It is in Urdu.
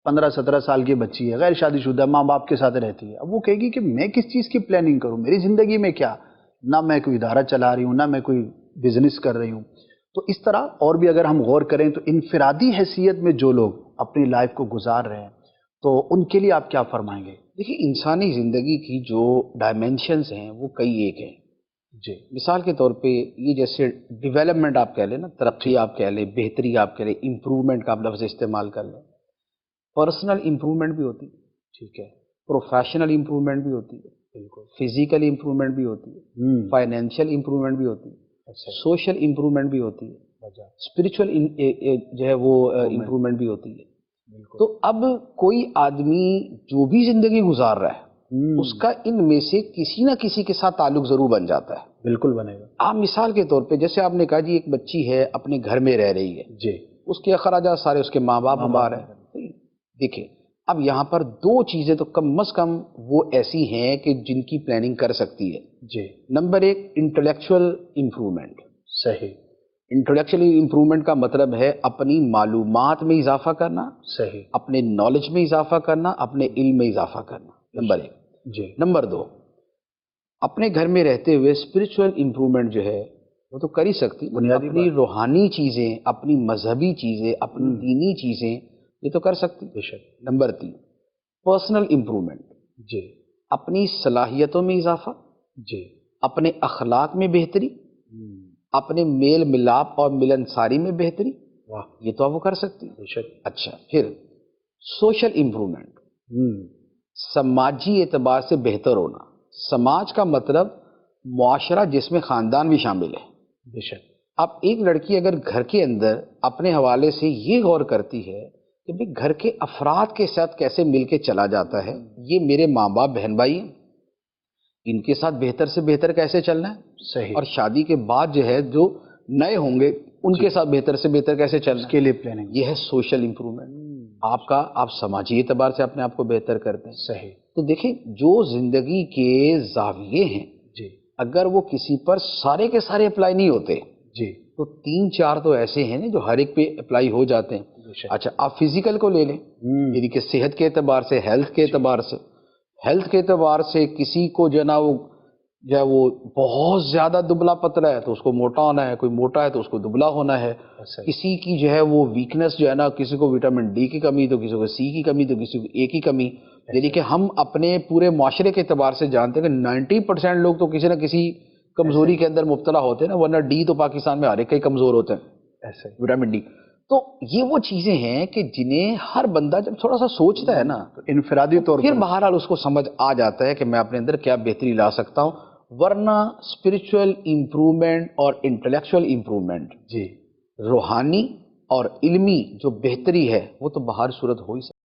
15-17 سال کی بچی ہے، غیر شادی شدہ، ماں باپ کے ساتھ رہتی ہے، اب وہ کہے گی کہ میں کس چیز کی پلاننگ کروں، میری زندگی میں کیا، نہ میں کوئی ادارہ چلا رہی ہوں، نہ میں کوئی بزنس کر رہی ہوں. تو اس طرح اور بھی اگر ہم غور کریں تو انفرادی حیثیت میں جو لوگ اپنی لائف کو گزار رہے ہیں تو ان کے لیے آپ کیا فرمائیں گے؟ دیکھیے، انسانی زندگی کی جو ڈائمینشنز ہیں وہ کئی ایک ہیں. جی. مثال کے طور پہ یہ جیسے ڈیولپمنٹ آپ کہہ لیں نا، ترقی آپ کہہ لیں، بہتری آپ کہہ لیں، امپرومنٹ کا آپ لفظ استعمال کر لیں. پرسنل امپرومنٹ بھی ہوتی ہے، ٹھیک ہے. پروفیشنل امپرومنٹ بھی ہوتی ہے، بالکل. فزیکل امپرومنٹ بھی ہوتی ہے، فائنینشیل امپرومنٹ بھی ہوتی ہے، سوشل امپرومنٹ بھی ہوتی ہے، اسپرچل جو ہے وہ امپرومنٹ بھی ہوتی ہے. تو اب کوئی آدمی جو بھی زندگی گزار رہا ہے اس کا ان میں سے کسی نہ کسی کے ساتھ تعلق ضرور بن جاتا ہے. بالکل بنے گا. آپ مثال کے طور پہ جیسے آپ نے کہا جی ایک بچی ہے اپنے گھر میں رہ رہی ہے، جی. اس کے اخراجات سارے اس کے ماں باپ بار ہیں. دیکھیں اب یہاں پر دو چیزیں تو کم از کم وہ ایسی ہیں کہ جن کی پلاننگ کر سکتی ہے. جی. نمبر ایک، انٹلیکچوئل امپرومنٹ. صحیح. انٹلیکچوئل امپرومنٹ کا مطلب ہے اپنی معلومات میں اضافہ کرنا، صحیح. اپنے نالج میں اضافہ کرنا، اپنے علم میں اضافہ کرنا. نمبر ایک. جی. نمبر دو، اپنے گھر میں رہتے ہوئے اسپرچوئل امپرومنٹ جو ہے وہ تو کر ہی سکتی، اپنی روحانی چیزیں، اپنی مذہبی چیزیں، اپنی دینی چیزیں یہ تو کر سکتی. نمبر تین، پرسنل امپرومنٹ. جی. اپنی صلاحیتوں میں اضافہ. جی. اپنے اخلاق میں بہتری، اپنے میل ملاپ اور ملنساری میں بہتری. واہ. یہ تو وہ کر سکتی. اچھا، پھر سوشل امپرومنٹ، سماجی اعتبار سے بہتر ہونا. سماج کا مطلب معاشرہ جس میں خاندان بھی شامل ہے. بے شک. اب ایک لڑکی اگر گھر کے اندر اپنے حوالے سے یہ غور کرتی ہے کہ بھئی گھر کے افراد کے ساتھ کیسے مل کے چلا جاتا ہے، یہ میرے ماں باپ بہن بھائی ہیں، ان کے ساتھ بہتر سے بہتر کیسے چلنا ہے. صحیح. اور شادی کے بعد جو ہے جو نئے ہوں گے ان کے ساتھ بہتر سے بہتر کیسے چلنا ہے، اس کے لیے پلاننگ. یہ ہے سوشل امپرومنٹ. آپ سماجی اعتبار سے اپنے آپ کو بہتر کرتے ہیں. صحیح. تو دیکھیں جو زندگی کے زاویے ہیں، جی. اگر وہ کسی پر سارے کے سارے اپلائی نہیں ہوتے، جی. تو 3-4 تو ایسے ہیں جو ہر ایک پہ اپلائی ہو جاتے ہیں. اچھا، آپ فزیکل کو لے لیں، یعنی کہ صحت کے اعتبار سے، ہیلتھ کے اعتبار سے. ہیلتھ کے اعتبار سے کسی کو جو ہے وہ بہت زیادہ دبلا پتلا ہے تو اس کو موٹا ہونا ہے، کوئی موٹا ہے تو اس کو دبلا ہونا ہے. کسی کی جو ہے وہ ویکنس جو ہے نا، کسی کو وٹامن ڈی کی کمی تو کسی کو سی کی کمی تو کسی کو اے کی کمی. یعنی کہ ہم اپنے پورے معاشرے کے اعتبار سے جانتے ہیں کہ 90% لوگ تو کسی نہ کسی کمزوری کے اندر مبتلا ہوتے ہیں نا، ورنہ ڈی تو پاکستان میں ہر ایک کا ہی کمزور ہوتا ہے، ایسے وٹامن ڈی. تو یہ وہ چیزیں ہیں کہ جنہیں ہر بندہ جب تھوڑا سا سوچتا ہے نا انفرادی طور پر پھر بہرحال اس کو سمجھ آ جاتا ہے کہ میں اپنے اندر کیا بہتری لا سکتا ہوں. ورنہ اسپرچوئل امپرومنٹ اور انٹلیکچوئل امپرومنٹ، جی، روحانی اور علمی جو بہتری ہے وہ تو بہر صورت ہو ہی سکتا ہے.